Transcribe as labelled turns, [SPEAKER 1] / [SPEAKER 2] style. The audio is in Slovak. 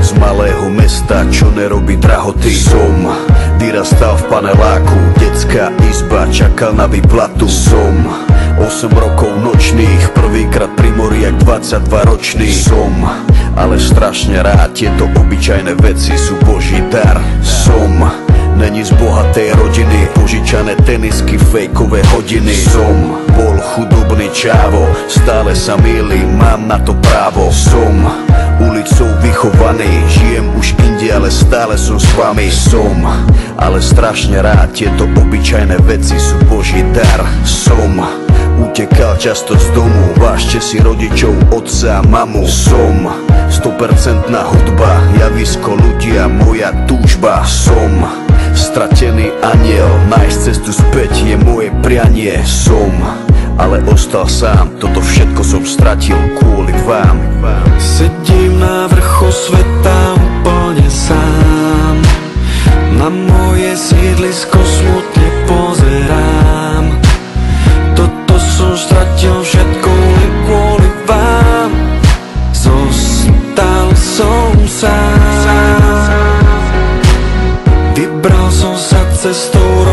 [SPEAKER 1] z malého mesta, čo nerobí drahoty. Som vyrastal v paneláku, detská izba, čakal na výplatu. Som 8 rokov nočných, prvýkrát pri mori jak 22 ročný. Som ale strašne rád, tieto obyčajné veci sú Boží dar. Som není z bohatej rodiny, požičané tenisky, fejkové hodiny. Som bol chudobný čávo, stále sa mýlim, mám na to právo. Som ulicou vychovaný, žijem už inde, ale stále som s vami. Som ale strašne rád, tieto obyčajné veci sú Boží dar. Som utekal často z domu, vážte si rodičov, otca a mamu. Som 100% hudba, javisko ľudia, moja túžba. Som stratený aniel, nájsť cestu späť je moje prianie. Som ale ostal sám, toto všetko som stratil kvôli vám.
[SPEAKER 2] Sedím na vrchu sveta úplne sám, na moje sídlisko smutne pozerám. Toto som stratil všetko len kvôli vám. Zostal som sám, vybral som sa cestou